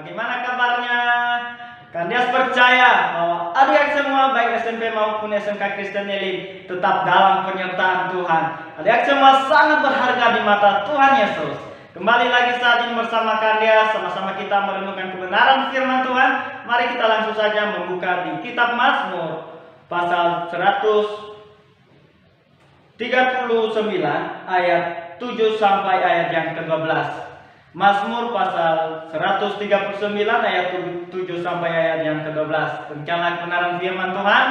Bagaimana kabarnya? Kandias percaya bahwa adik semua baik SMP maupun SMK Kristen Elim tetap dalam penyertaan Tuhan. Adik semua sangat berharga di mata Tuhan Yesus. Kembali lagi saat ini bersama Kandias, sama-sama kita merenungkan kebenaran firman Tuhan. Mari kita langsung saja membuka di kitab Mazmur pasal 139 ayat 7 sampai ayat yang ke-12. Mazmur pasal 139 ayat 7 sampai ayat yang ke-12. Demikianlah kebenaran firman Tuhan.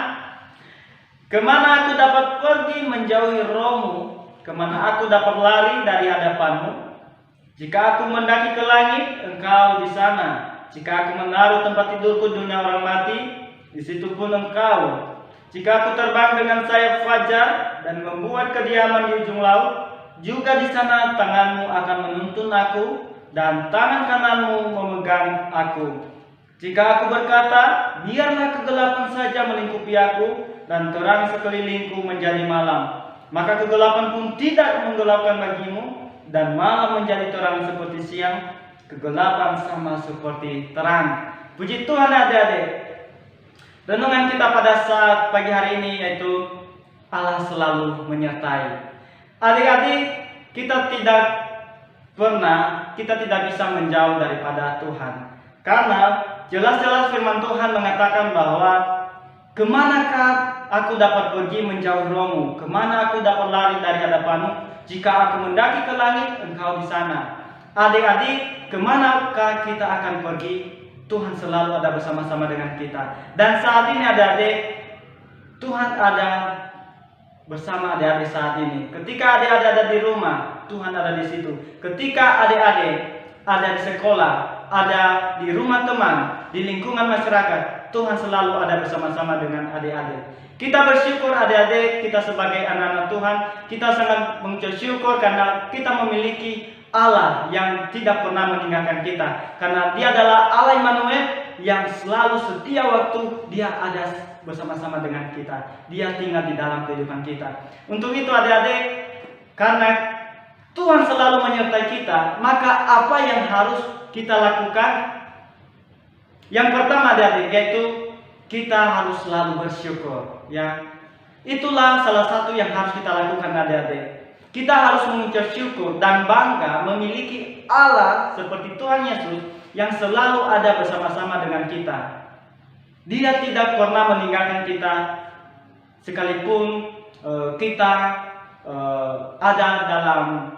Kemana aku dapat pergi menjauhi rohmu? Kemana aku dapat lari dari hadapanmu? Jika aku mendaki ke langit, engkau di sana. Jika aku menaruh tempat tidurku dunia orang mati, di situ pun engkau. Jika aku terbang dengan sayap fajar dan membuat kediaman di ujung laut, juga di sana tanganmu akan menuntun aku dan tangan kananmu memegang aku. Jika aku berkata, biarlah kegelapan saja melingkupi aku dan terang sekelilingku menjadi malam, maka kegelapan pun tidak menggelapkan bagimu dan malam menjadi terang seperti siang, kegelapan sama seperti terang. Puji Tuhan adik-adik. Renungan kita pada saat pagi hari ini yaitu Allah selalu menyertai. Adik-adik, kita tidak bisa menjauh daripada Tuhan. Karena jelas-jelas firman Tuhan mengatakan bahwa kemanakah aku dapat pergi menjauh rohmu? Kemana aku dapat lari dari hadapanmu? Jika aku mendaki ke langit, engkau di sana. Adik-adik, kemanakah kita akan pergi? Tuhan selalu ada bersama-sama dengan kita. Dan saat ini adik-adik, Tuhan ada bersama adik-adik saat ini. Ketika adik-adik ada di rumah, Tuhan ada di situ. Ketika adik-adik ada di sekolah, ada di rumah teman, di lingkungan masyarakat, Tuhan selalu ada bersama-sama dengan adik-adik. Kita bersyukur adik-adik, kita sebagai anak-anak Tuhan, kita sangat mengucap syukur karena kita memiliki Allah yang tidak pernah meninggalkan kita. Karena Dia adalah Allah Immanuel yang selalu setia waktu Dia ada bersama-sama dengan kita. Dia tinggal di dalam kehidupan kita. Untuk itu adik-adik, karena Tuhan selalu menyertai kita, maka apa yang harus kita lakukan? Yang pertama adik-adik, yaitu kita harus selalu bersyukur, ya. Itulah salah satu yang harus kita lakukan adik-adik. Kita harus mengucap syukur dan bangga memiliki Allah seperti Tuhan Yesus yang selalu ada bersama-sama dengan kita. Dia tidak pernah meninggalkan kita sekalipun kita ada dalam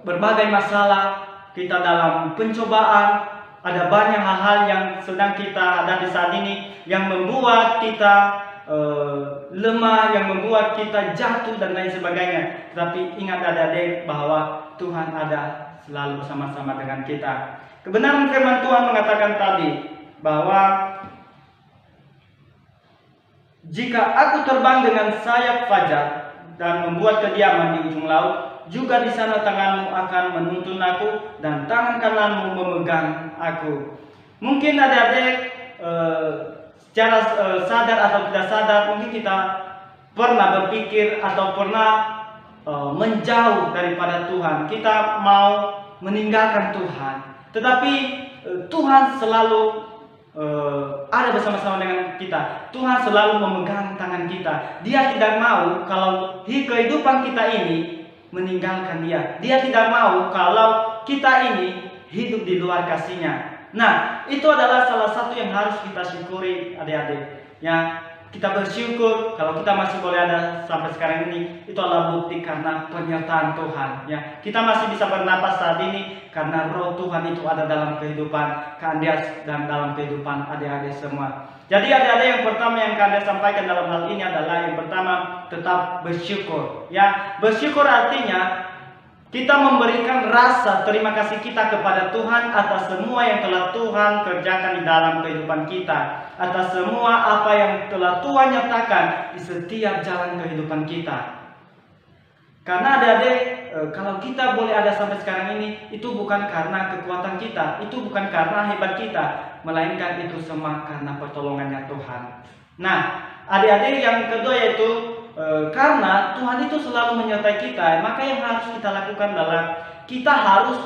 berbagai masalah, kita dalam pencobaan, ada banyak hal-hal yang sedang kita hadapi saat ini yang membuat kita lemah, yang membuat kita jatuh dan lain sebagainya. Tapi ingat adik-adik bahwa Tuhan ada selalu bersama-sama dengan kita. Kebenaran firman Tuhan mengatakan tadi bahwa jika aku terbang dengan sayap fajar dan membuat kediaman di ujung laut, juga di sana tanganmu akan menuntun aku dan tangan kananmu memegang aku. Mungkin adik-adik secara sadar atau tidak sadar, mungkin kita pernah berpikir atau pernah menjauh daripada Tuhan. Kita mau meninggalkan Tuhan, tetapi Tuhan selalu ada bersama-sama dengan kita. Tuhan selalu memegang tangan kita. Dia tidak mau kalau kehidupan kita ini meninggalkan Dia. Dia tidak mau kalau kita ini hidup di luar kasih-Nya. Nah, itu adalah salah satu yang harus kita syukuri adik-adik. Ya, kita bersyukur kalau kita masih boleh ada sampai sekarang ini, itu adalah bukti karena penyertaan Tuhan. Ya, kita masih bisa bernapas saat ini karena Roh Tuhan itu ada dalam kehidupan Kandias dan dalam kehidupan adik-adik semua. Jadi adik-adik, yang pertama yang Kandias sampaikan dalam hal ini adalah yang pertama, tetap bersyukur. Ya, bersyukur artinya kita memberikan rasa terima kasih kita kepada Tuhan atas semua yang telah Tuhan kerjakan di dalam kehidupan kita, atas semua apa yang telah Tuhan nyatakan di setiap jalan kehidupan kita. Karena adik-adik, kalau kita boleh ada sampai sekarang ini, itu bukan karena kekuatan kita, itu bukan karena hebat kita, melainkan itu semua karena pertolongannya Tuhan. Nah, adik-adik, yang kedua yaitu karena Tuhan itu selalu menyertai kita, maka yang harus kita lakukan adalah kita harus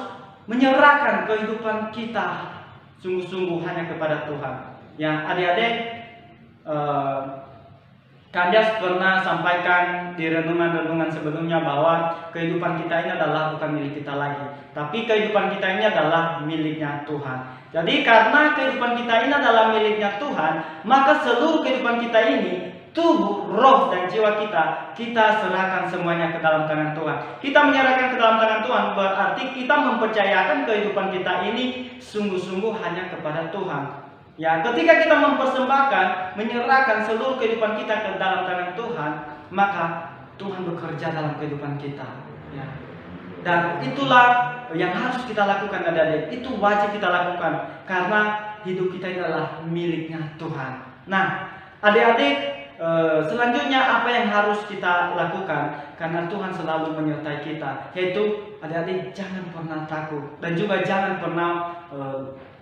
menyerahkan kehidupan kita sungguh-sungguh hanya kepada Tuhan. Ya, adik-adik, Kandias pernah sampaikan di renungan-renungan sebelumnya bahwa kehidupan kita ini adalah bukan milik kita lagi, tapi kehidupan kita ini adalah miliknya Tuhan. Jadi karena kehidupan kita ini adalah miliknya Tuhan, maka seluruh kehidupan kita ini, tubuh, roh, dan jiwa kita serahkan semuanya ke dalam tangan Tuhan. Kita menyerahkan ke dalam tangan Tuhan berarti kita mempercayakan kehidupan kita ini sungguh-sungguh hanya kepada Tuhan. Ya, ketika kita mempersembahkan, menyerahkan seluruh kehidupan kita ke dalam tangan Tuhan, maka Tuhan bekerja dalam kehidupan kita. Ya. Dan itulah yang harus kita lakukan, adik-adik. Itu wajib kita lakukan karena hidup kita adalah miliknya Tuhan. Nah, adik-adik, selanjutnya apa yang harus kita lakukan? Karena Tuhan selalu menyertai kita, yaitu adik-adik jangan pernah takut dan juga jangan pernah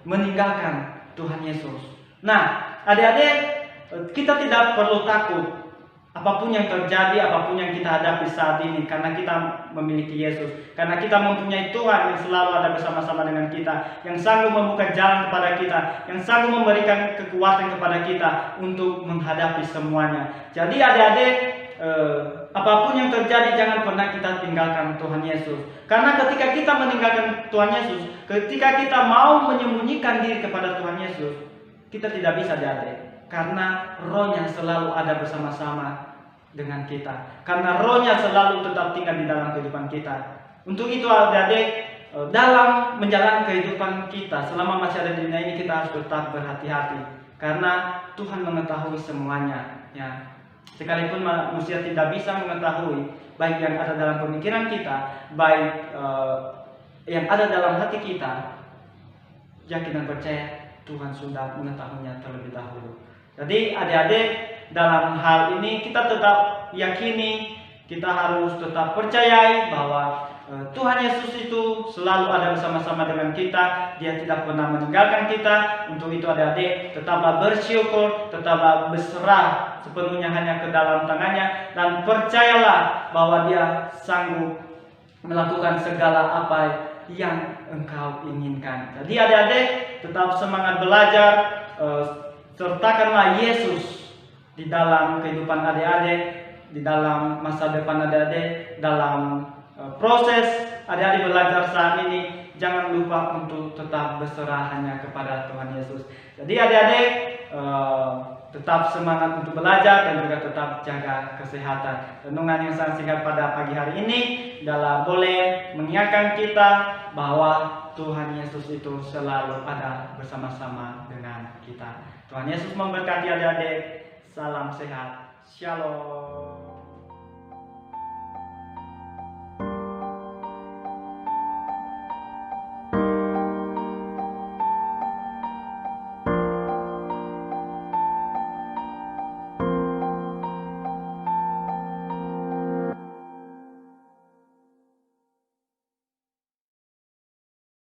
meninggalkan Tuhan Yesus. Nah, adik-adik, kita tidak perlu takut apapun yang terjadi, apapun yang kita hadapi saat ini, karena kita memiliki Yesus, karena kita mempunyai Tuhan yang selalu ada bersama-sama dengan kita, yang sanggup membuka jalan kepada kita, yang sanggup memberikan kekuatan kepada kita untuk menghadapi semuanya. Jadi adik-adik, apapun yang terjadi jangan pernah kita tinggalkan Tuhan Yesus. Karena ketika kita meninggalkan Tuhan Yesus, ketika kita mau menyembunyikan diri kepada Tuhan Yesus, kita tidak bisa, adik-adik. Karena Roh-Nya selalu ada bersama-sama dengan kita. Karena Roh-Nya selalu tetap tinggal di dalam kehidupan kita. Untuk itu adik-adik, dalam menjalani kehidupan kita selama masih ada di dunia ini, kita harus tetap berhati-hati. Karena Tuhan mengetahui semuanya, ya. Sekalipun manusia tidak bisa mengetahui baik yang ada dalam pemikiran kita, baik yang ada dalam hati kita, yakin dan percaya Tuhan sudah mengetahuinya terlebih dahulu. Jadi adik-adik, dalam hal ini kita tetap yakini, kita harus tetap percayai bahwa Tuhan Yesus itu selalu ada bersama-sama dengan kita. Dia tidak pernah meninggalkan kita. Untuk itu adik-adik, tetaplah bersyukur, tetaplah berserah sepenuhnya hanya ke dalam tangannya, dan percayalah bahwa Dia sanggup melakukan segala apa yang engkau inginkan. Jadi adik-adik, tetap semangat belajar, sertakanlah Yesus di dalam kehidupan adik-adik, di dalam masa depan adik-adik, dalam proses adik-adik belajar saat ini. Jangan lupa untuk tetap berserah hanya kepada Tuhan Yesus. Jadi adik-adik, tetap semangat untuk belajar dan juga tetap jaga kesehatan. Renungan yang sangat singkat pada pagi hari ini adalah boleh mengingatkan kita bahwa Tuhan Yesus itu selalu ada bersama-sama dengan kita. Tuhan Yesus memberkati adik-adik. Salam sehat. Shalom.